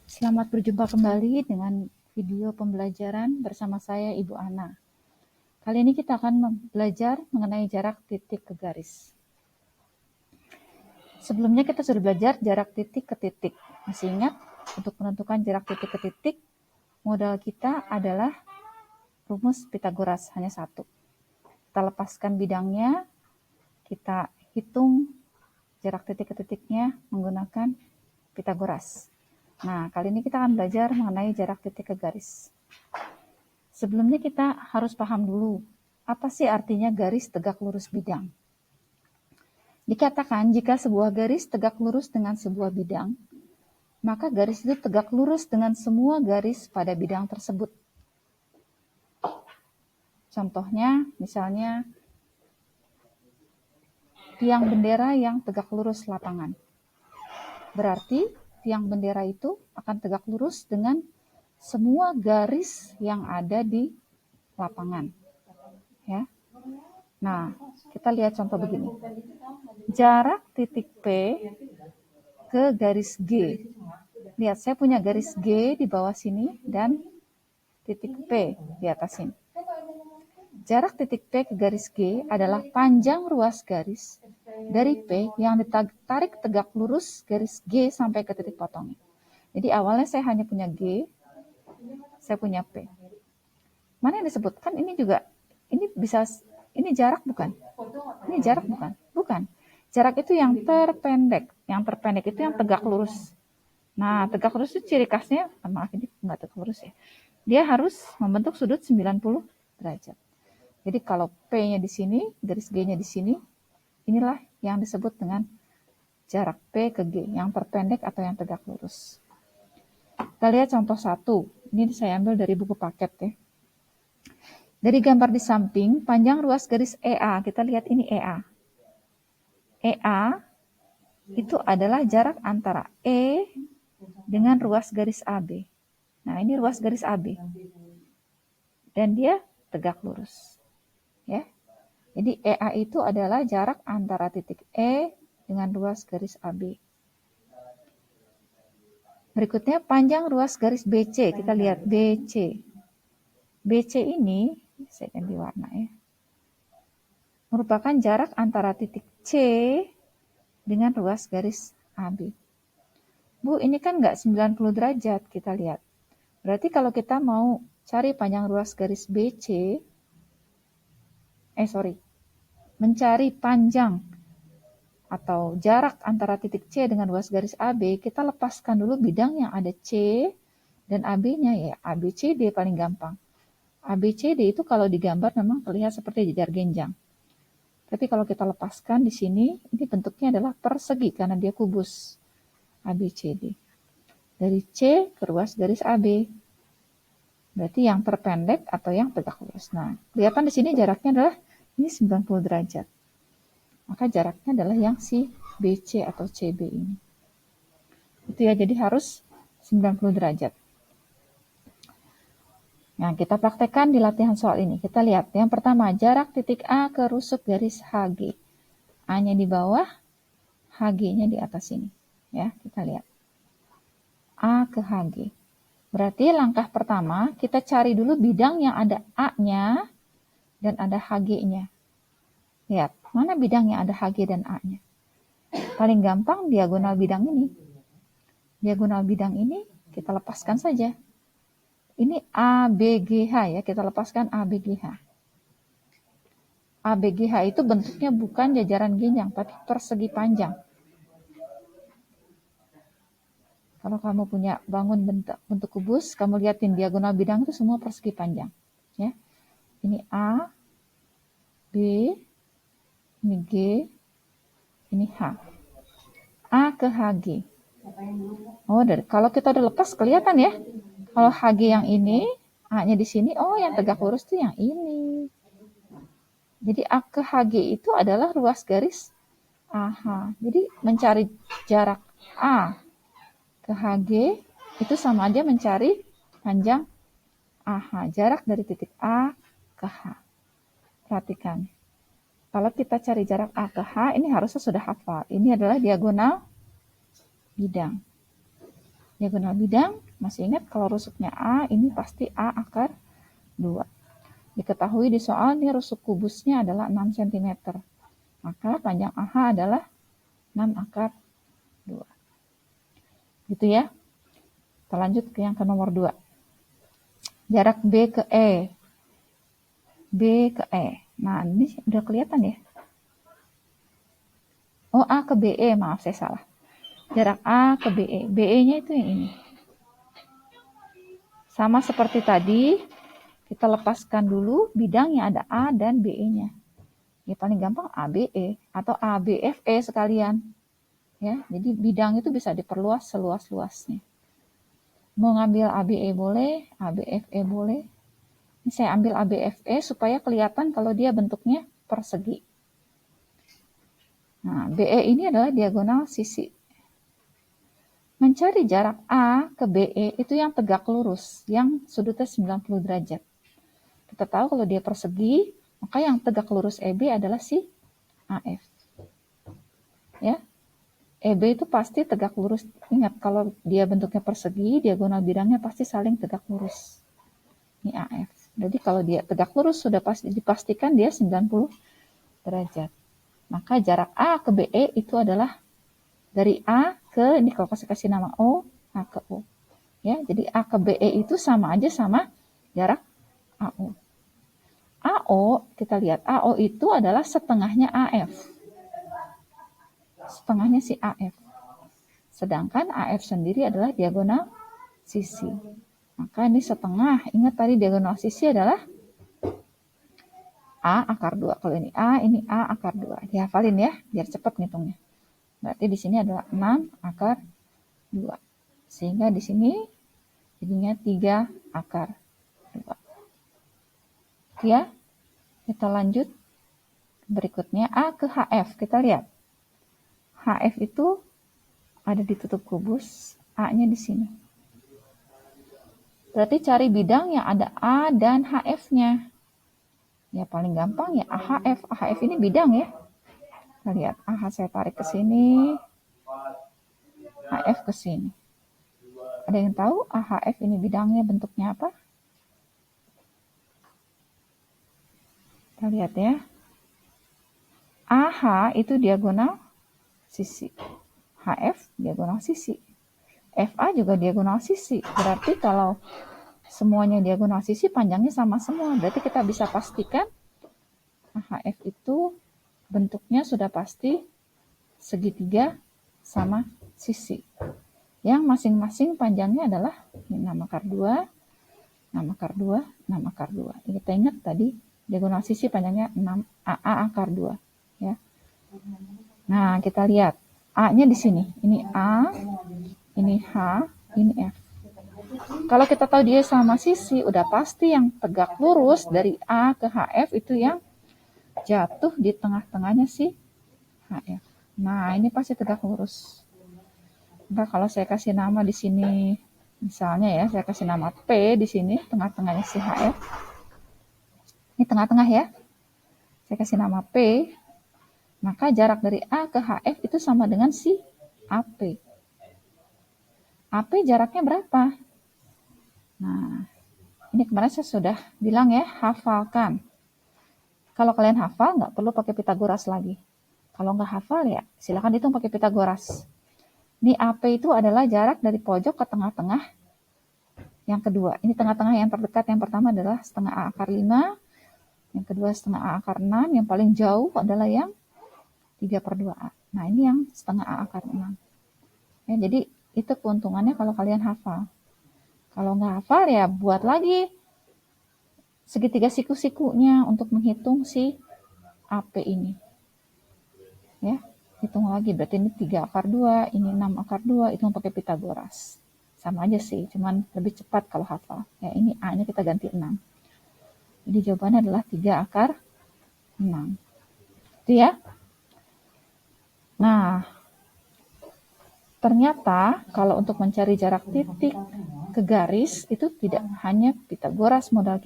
Selamat berjumpa kembali dengan video pembelajaran bersama saya Ibu Ana. Kali ini kita akan belajar mengenai jarak titik ke garis. Sebelumnya kita sudah belajar jarak titik ke titik. Masih ingat? Untuk menentukan jarak titik ke titik, modal kita adalah rumus Pitagoras, hanya satu. Kita lepaskan bidangnya, kita hitung jarak titik ke titiknya menggunakan Pitagoras. Nah, kali ini kita akan belajar mengenai jarak titik ke garis. Sebelumnya kita harus paham dulu, apa sih artinya garis tegak lurus bidang? Dikatakan jika sebuah garis tegak lurus dengan sebuah bidang, maka garis itu tegak lurus dengan semua garis pada bidang tersebut. Contohnya, misalnya, tiang bendera yang tegak lurus lapangan. Berarti tiang bendera itu akan tegak lurus dengan semua garis yang ada di lapangan. Ya. Nah, kita lihat contoh begini. Jarak titik P ke garis G. Lihat, saya punya garis G di bawah sini dan titik P di atas sini. Jarak titik P ke garis G adalah panjang ruas garis dari P yang ditarik tegak lurus garis G sampai ke titik potongnya. Jadi awalnya saya hanya punya G, saya punya P. Mana yang disebutkan ini juga, ini jarak bukan? Ini jarak bukan? Bukan. Jarak itu yang terpendek. Yang terpendek itu yang tegak lurus. Nah, tegak lurus itu ciri khasnya, maaf ini enggak tegak lurus ya. Dia harus membentuk sudut 90 derajat. Jadi kalau P-nya di sini, garis G-nya di sini, inilah yang disebut dengan jarak P ke G, yang terpendek atau yang tegak lurus. Kita lihat contoh 1. Ini saya ambil dari buku paket ya. Dari gambar di samping, panjang ruas garis EA, kita lihat ini EA. EA itu adalah jarak antara E dengan ruas garis AB. Nah, ini ruas garis AB. Dan dia tegak lurus. Ya. Jadi EA itu adalah jarak antara titik E dengan ruas garis AB. Berikutnya panjang ruas garis BC. Kita lihat BC. BC ini, saya ganti warna ya, merupakan jarak antara titik C dengan ruas garis AB. Bu, ini kan nggak 90 derajat, kita lihat. Berarti kalau kita mau cari panjang ruas garis BC, mencari panjang atau jarak antara titik C dengan ruas garis AB, kita lepaskan dulu bidang yang ada C dan AB-nya ya, ABCD paling gampang. ABCD itu kalau digambar memang terlihat seperti jejar genjang. Tapi kalau kita lepaskan di sini, ini bentuknya adalah persegi karena dia kubus. ABCD. Dari C ke ruas garis AB. Berarti yang terpendek atau yang tegak lurus. Nah, kelihatan di sini jaraknya adalah ini 90 derajat. Maka jaraknya adalah yang si BC atau CB ini. Itu ya, jadi harus 90 derajat. Nah, kita praktekkan di latihan soal ini. Kita lihat, yang pertama, jarak titik A ke rusuk garis HG. A-nya di bawah, HG-nya di atas sini. Ya, kita lihat. A ke HG. Berarti langkah pertama, kita cari dulu bidang yang ada A-nya dan ada HG-nya. Lihat, mana bidang yang ada HG dan A-nya? Paling gampang diagonal bidang ini. Diagonal bidang ini kita lepaskan saja. Ini ABGH ya, kita lepaskan ABGH. ABGH itu bentuknya bukan jajaran genjang, tapi persegi panjang. Kalau kamu punya bangun bentuk kubus, kamu lihatin diagonal bidang itu semua persegi panjang. Ya. Ini A, B, ini G, ini H. A ke HG. Oh, kalau kita udah lepas kelihatan ya. Kalau HG yang ini, A-nya di sini, oh yang tegak lurus itu yang ini. Jadi A ke HG itu adalah ruas garis AH. Jadi mencari jarak A ke HG itu sama aja mencari panjang AH. Jarak dari titik A ke H. Perhatikan. Kalau kita cari jarak A ke H, ini harusnya sudah hafal. Ini adalah diagonal bidang. Diagonal bidang, masih ingat kalau rusuknya A, ini pasti A akar 2. Diketahui di soal ini rusuk kubusnya adalah 6 cm. Maka panjang AH adalah 6 akar 2. Gitu ya. Kita lanjut ke yang ke nomor 2. Jarak B ke E. B ke E. Nah, ini udah kelihatan ya. Oh, A ke BE, maaf saya salah. Jarak A ke BE. BE-nya itu yang ini. Sama seperti tadi, kita lepaskan dulu bidang yang ada A dan BE-nya. Ya paling gampang ABE atau ABFE sekalian. Ya, jadi bidang itu bisa diperluas seluas-luasnya. Mau ngambil ABE boleh, ABFE boleh. Ini saya ambil ABFE supaya kelihatan kalau dia bentuknya persegi. Nah, BE ini adalah diagonal sisi. Mencari jarak A ke BE itu yang tegak lurus, yang sudutnya 90 derajat. Kita tahu kalau dia persegi, maka yang tegak lurus EB adalah si AF. Ya, EB itu pasti tegak lurus. Ingat, kalau dia bentuknya persegi, diagonal bidangnya pasti saling tegak lurus. Ini AF. Jadi kalau dia tegak lurus, sudah pasti dipastikan dia 90 derajat. Maka jarak A ke BE itu adalah dari A ke, ini kalau kasih nama O, A ke O. Ya, jadi A ke BE itu sama aja sama jarak AO. AO, kita lihat, AO itu adalah setengahnya AF. Setengahnya si AF. Sedangkan AF sendiri adalah diagonal sisi. Maka ini setengah. Ingat tadi diagonal sisi adalah A akar 2. Kalau ini A akar 2. Dihafalin ya, biar cepat ngitungnya. Berarti di sini adalah 6 akar 2. Sehingga di sini jadinya 3 akar 2. Ya, kita lanjut. Berikutnya A ke HF. Kita lihat. HF itu ada di tutup kubus, A-nya di sini. Berarti cari bidang yang ada A dan HF-nya. Ya paling gampang ya AHF. AHF ini bidang ya. Kita lihat, AH saya tarik ke sini, HF ke sini. Ada yang tahu AHF ini bidangnya bentuknya apa? Kita lihat ya. AH itu diagonal sisi. HF diagonal sisi. FA juga diagonal sisi. Berarti kalau semuanya diagonal sisi, panjangnya sama semua. Berarti kita bisa pastikan AHF itu bentuknya sudah pasti segitiga sama sisi. Yang masing-masing panjangnya adalah 6 akar 2, 6 akar 2, 6 akar 2. Kita ingat tadi diagonal sisi panjangnya 6 A akar 2. Ya. Nah, kita lihat. A-nya di sini. Ini A, ini H, ini F. Kalau kita tahu dia sama sisi, udah pasti yang tegak lurus dari A ke HF itu yang jatuh di tengah-tengahnya si HF. Nah, ini pasti tegak lurus. Nah, kalau saya kasih nama di sini, misalnya ya, saya kasih nama P di sini, tengah-tengahnya si HF. Ini tengah-tengah ya. Saya kasih nama P. Maka jarak dari A ke HF itu sama dengan si AP. AP jaraknya berapa? Nah, ini kemarin saya sudah bilang ya, hafalkan. Kalau kalian hafal, nggak perlu pakai Pitagoras lagi. Kalau nggak hafal ya, silakan hitung pakai Pitagoras. Ini AP itu adalah jarak dari pojok ke tengah-tengah yang kedua. Ini tengah-tengah yang terdekat. Yang pertama adalah setengah A akar 5. Yang kedua setengah A akar 6. Yang paling jauh adalah yang 3/2A. Nah, ini yang setengah A akar 6. Ya, jadi itu keuntungannya kalau kalian hafal. Kalau nggak hafal ya buat lagi segitiga siku-sikunya untuk menghitung si AP ini. Ya, hitung lagi. Berarti ini 3 akar 2, ini 6 akar 2, itu pakai Pitagoras. Sama aja sih, cuman lebih cepat kalau hafal. Ya, ini A-nya kita ganti 6. Jadi jawabannya adalah 3 akar 6. Itu ya. Nah, ternyata kalau untuk mencari jarak titik ke garis itu tidak hanya Pitagoras modal